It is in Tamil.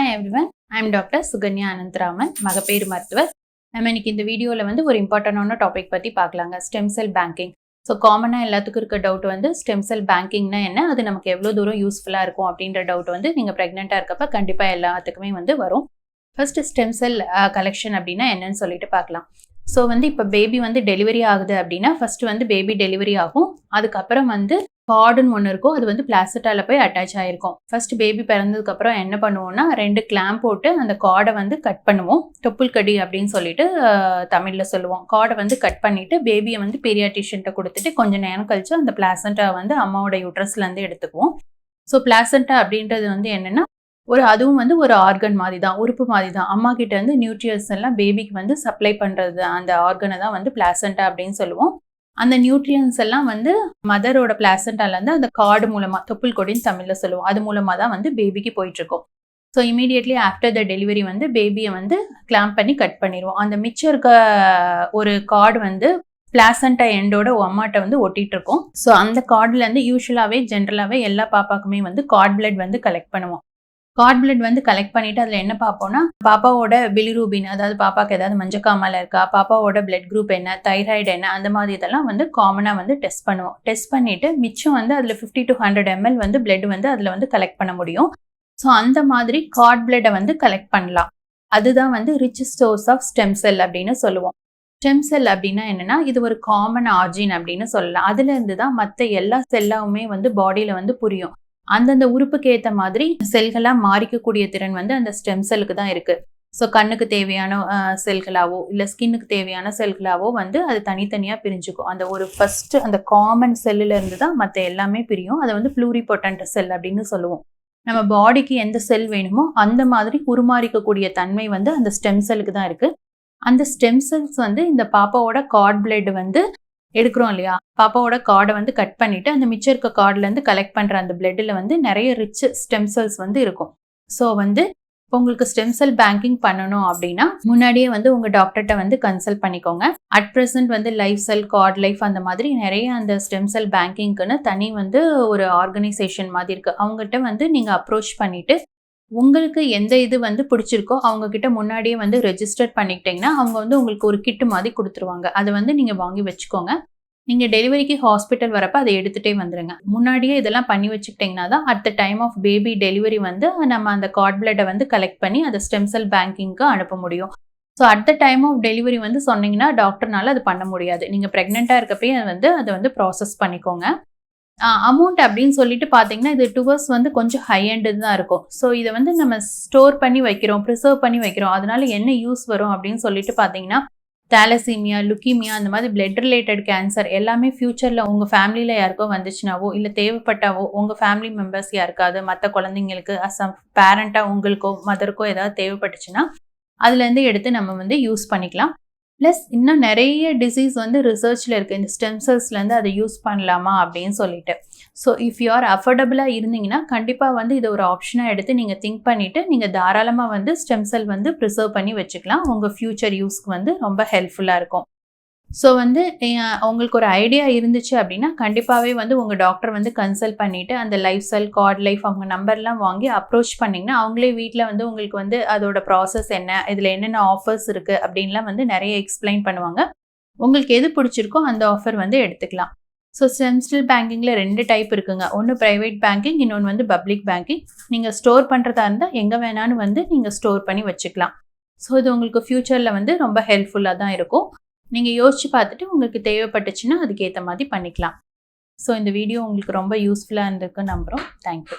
Hi everyone, I am Dr. Suganya Anandaraman, மகப்பேறு மருத்துவர். நம்ம இன்னைக்கு இந்த வீடியோவில் வந்து ஒரு இம்பார்ட்டண்டான டாபிக் பற்றி பார்க்கலாங்க, ஸ்டெம் செல் பேங்கிங். ஸோ காமனாக எல்லாத்துக்கும் இருக்க டவுட் வந்து ஸ்டெம் செல் பேங்கிங்னா என்ன, அது நமக்கு எவ்வளோ தூரம் யூஸ்ஃபுல்லாக இருக்கும் அப்படின்ற டவுட் வந்து நீங்கள் ப்ரெக்னெண்ட்டாக இருக்கப்ப கண்டிப்பாக எல்லாத்துக்குமே வந்து வரும். ஃபர்ஸ்ட் ஸ்டெம் செல் கலெக்ஷன் அப்படின்னா என்னன்னு சொல்லிட்டு பார்க்கலாம். ஸோ வந்து இப்போ பேபி வந்து டெலிவரி ஆகுது அப்படின்னா ஃபர்ஸ்ட் வந்து பேபி டெலிவரி ஆகும். அதுக்கப்புறம் வந்து கார்டுன்னு ஒன்று இருக்கும், அது வந்து பிளாசெட்டாவில் போய் அட்டாச் ஆகிருக்கும். ஃபர்ஸ்ட் பேபி பிறந்ததுக்கப்புறம் என்ன பண்ணுவோம்னா 2 கிளாம்ப் போட்டு அந்த கார்டை வந்து கட் பண்ணுவோம். தொப்புள் கடி அப்படின்னு சொல்லிட்டு தமிழில் சொல்லுவோம். கார்டை வந்து கட் பண்ணிவிட்டு பேபியை வந்து பீரியாட்ரிஷியன்ட்ட கொடுத்துட்டு கொஞ்சம் நேரம் கழிச்சு அந்த பிளாசென்ட்டா வந்து அம்மாவோட யூட்ரஸ்லேருந்து எடுத்துக்குவோம். ஸோ பிளாசென்ட்டா அப்படின்றது வந்து என்னென்னா அதுவும் வந்து ஒரு ஆர்கன் மாதிரி தான், உறுப்பு மாதிரி தான். அம்மா கிட்ட இருந்து நியூட்ரியன்ஸ் எல்லாம் பேபிக்கு வந்து சப்ளை பண்ணுறது, அந்த ஆர்கனை தான் வந்து பிளாசென்ட்டா அப்படின்னு சொல்லுவோம். அந்த நியூட்ரியன்ஸ் எல்லாம் வந்து மதரோட பிளாசென்ட்டாலேருந்து அந்த கார்டு மூலமாக, தொப்புள் கொடின்னு தமிழில் சொல்லுவோம், அது மூலமாக தான் வந்து பேபிக்கு போயிட்டுருக்கோம். So immediately after the delivery வந்து பேபியை வந்து கிளாம்ப் பண்ணி கட் பண்ணிடுவோம். அந்த மிச்சம் இருக்க ஒரு கார்டு வந்து பிளாசென்ட்டா எண்டோட அம்மாட்ட வந்து ஒட்டிட்டு இருக்கோம். ஸோ அந்த கார்டுலேருந்து யூஸ்வலாகவே ஜென்ரலாகவே எல்லா பாப்பாக்குமே வந்து கார்ட் பிளட் வந்து கலெக்ட் பண்ணுவோம். கார்ட் பிளட் வந்து கலெக்ட் பண்ணிட்டு அதில் என்ன பார்ப்போம்னா பாப்பாவோட பிலிரூபின், அதாவது பாப்பாக்கு ஏதாவது மஞ்சக்காமலை இருக்கா, பாப்பாவோட பிளட் குரூப் என்ன, தைராய்டு என்ன, அந்த மாதிரி இதெல்லாம் வந்து காமனாக வந்து டெஸ்ட் பண்ணுவோம். டெஸ்ட் பண்ணிட்டு மிச்சம் வந்து அதில் 50 to 100 ml வந்து பிளட் வந்து அதில் வந்து கலெக்ட் பண்ண முடியும். ஸோ அந்த மாதிரி கார்ட் பிளட்டை வந்து கலெக்ட் பண்ணலாம். அதுதான் வந்து rich source of stem cell அப்படின்னு சொல்லுவோம். ஸ்டெம் செல் அப்படின்னா என்னன்னா இது ஒரு காமன் ஆர்ஜின் அப்படின்னு சொல்லலாம். அதுல இருந்து தான் மற்ற எல்லா செல்லாவுமே வந்து பாடியில வந்து புரியும். அந்தந்த உறுப்புக்கு ஏற்ற மாதிரி செல்களாக மாறிக்கக்கூடிய திறன் வந்து அந்த ஸ்டெம் செல்லுக்கு தான் இருக்கு. ஸோ கண்ணுக்கு தேவையான செல்களாவோ இல்லை ஸ்கின்னுக்கு தேவையான செல்களாவோ வந்து அது தனித்தனியாக பிரிஞ்சுக்கும். அந்த ஒரு ஃபர்ஸ்ட் அந்த காமன் செல்லுல இருந்து தான் மற்ற எல்லாமே பிரியும். அதை வந்து ப்ளூரிபொட்டன்ட் செல் அப்படின்னு சொல்லுவோம். நம்ம பாடிக்கு எந்த செல் வேணுமோ அந்த மாதிரி உருமாறிக்கக்கூடிய தன்மை வந்து அந்த ஸ்டெம் செல்லுக்கு தான் இருக்கு. அந்த ஸ்டெம் செல்ஸ் வந்து இந்த பாப்பாவோட கார்ட் பிளட் வந்து எடுக்கிறோம் இல்லையா, பாப்பாவோட கார்டை வந்து கட் பண்ணிட்டு அந்த மிச்சம் இருக்க கார்ட்லேருந்து கலெக்ட் பண்ணுற அந்த பிளட்டில் வந்து நிறைய ரிச் ஸ்டெம் செல்ஸ் வந்து இருக்கும். ஸோ வந்து இப்போ உங்களுக்கு ஸ்டெம் செல் பேங்கிங் பண்ணணும் அப்படின்னா முன்னாடியே வந்து உங்கள் டாக்டர்கிட்ட வந்து கன்சல்ட் பண்ணிக்கோங்க. அட் ப்ரெசென்ட் வந்து லைஃப் செல், கார்ட் லைஃப் அந்த மாதிரி நிறைய அந்த ஸ்டெம் செல் பேங்கிங்க்குன்னு தனி வந்து ஒரு ஆர்கனைசேஷன் மாதிரி இருக்குது. அவங்ககிட்ட வந்து நீங்கள் அப்ரோச் பண்ணிவிட்டு உங்களுக்கு எந்த இது வந்து பிடிச்சிருக்கோ அவங்கக்கிட்ட முன்னாடியே வந்து ரெஜிஸ்டர் பண்ணிக்கிட்டிங்கன்னா அவங்க வந்து உங்களுக்கு ஒரு கிட்டு மாதிரி கொடுத்துருவாங்க. அதை வந்து நீங்கள் வாங்கி வச்சுக்கோங்க. நீங்கள் டெலிவரிக்கு ஹாஸ்பிட்டல் வரப்போ அதை எடுத்துகிட்டே வந்துடுங்க. முன்னாடியே இதெல்லாம் பண்ணி வச்சுக்கிட்டிங்கன்னா தான் at the time of baby delivery வந்து நம்ம அந்த கார்ட் பிளட்டை வந்து கலெக்ட் பண்ணி அதை ஸ்டெம் செல் பேங்கிங்க்கு அனுப்ப முடியும். So at the time of delivery வந்து சொன்னீங்கன்னா டாக்டர்னால அது பண்ண முடியாது. நீங்கள் ப்ரெக்னெண்ட்டாக இருக்கப்பே அதை வந்து ப்ராசஸ் பண்ணிக்கோங்க. அமௌண்ட் அப்படின்னு சொல்லிட்டு பார்த்தீங்கன்னா இது டுவர்ஸ் வந்து கொஞ்சம் ஹை எண்டு தான் இருக்கும். ஸோ இதை வந்து நம்ம ஸ்டோர் பண்ணி வைக்கிறோம், ப்ரிசர்வ் பண்ணி வைக்கிறோம், அதனால என்ன யூஸ் வரும் அப்படின்னு சொல்லிட்டு பார்த்தீங்கன்னா தாலசீமியா, லுக்கீமியா, அந்த மாதிரி பிளட் ரிலேட்டட் கேன்சர் எல்லாமே ஃபியூச்சரில் உங்கள் ஃபேமிலியில் யாருக்கோ வந்துச்சுனாவோ இல்லை தேவைப்பட்டாவோ உங்கள் ஃபேமிலி மெம்பர்ஸ் யாருக்காவது மற்ற குழந்தைங்களுக்கு அஸ் அ பேரண்ட்டாக உங்களுக்கோ மதருக்கோ ஏதாவது தேவைப்பட்டுச்சுன்னா அதுலேருந்து எடுத்து நம்ம வந்து யூஸ் பண்ணிக்கலாம். ப்ளஸ் இன்னும் நிறைய டிசீஸ் வந்து ரிசர்ச்சில் இருக்குது இந்த ஸ்டெம் செல்ஸ்லேருந்து அதை யூஸ் பண்ணலாமா அப்படின்னு சொல்லிட்டு. ஸோ இஃப் யூ ஆர் அஃபோர்டபுளாக இருந்தீங்கன்னா கண்டிப்பாக வந்து இதை ஒரு ஆப்ஷனாக எடுத்து நீங்கள் திங்க் பண்ணிவிட்டு நீங்கள் தாராளமாக வந்து ஸ்டெம் செல் வந்து ப்ரிசர்வ் பண்ணி வச்சுக்கலாம். உங்கள் ஃப்யூச்சர் யூஸ்க்கு வந்து ரொம்ப ஹெல்ப்ஃபுல்லாக இருக்கும். ஸோ வந்து உங்களுக்கு ஒரு ஐடியா இருந்துச்சு அப்படின்னா கண்டிப்பாகவே வந்து உங்கள் டாக்டர் வந்து கன்சல்ட் பண்ணிவிட்டு அந்த லைஃப் செல், கார்ட் லைஃப் அவங்க நம்பர்லாம் வாங்கி அப்ரோச் பண்ணிங்கன்னா அவங்களே வீட்டில் வந்து உங்களுக்கு வந்து அதோட ப்ராசஸ் என்ன, இதில் என்னென்ன ஆஃபர்ஸ் இருக்குது அப்படின்லாம் வந்து நிறைய எக்ஸ்பிளைன் பண்ணுவாங்க. உங்களுக்கு எது பிடிச்சிருக்கோ அந்த ஆஃபர் வந்து எடுத்துக்கலாம். ஸோ ஸ்டெம் செல் பேங்கிங்கில் 2 டைப் இருக்குங்க. ஒன்று ப்ரைவேட் பேங்கிங், இன்னொன்று வந்து பப்ளிக் பேங்கிங். நீங்கள் ஸ்டோர் பண்ணுறதா இருந்தால் எங்கே வேணாலும் வந்து நீங்கள் ஸ்டோர் பண்ணி வச்சுக்கலாம். ஸோ இது உங்களுக்கு ஃப்யூச்சரில் வந்து ரொம்ப ஹெல்ப்ஃபுல்லாக தான் இருக்கும். நீங்கள் யோசிச்சு பார்த்துட்டு உங்களுக்கு தேவைப்பட்டுச்சுன்னா அதுக்கேற்ற மாதிரி பண்ணிக்கலாம். ஸோ இந்த வீடியோ உங்களுக்கு ரொம்ப யூஸ்ஃபுல்லாக இருந்திருக்குன்னு நம்புகிறோம். தேங்க்யூ.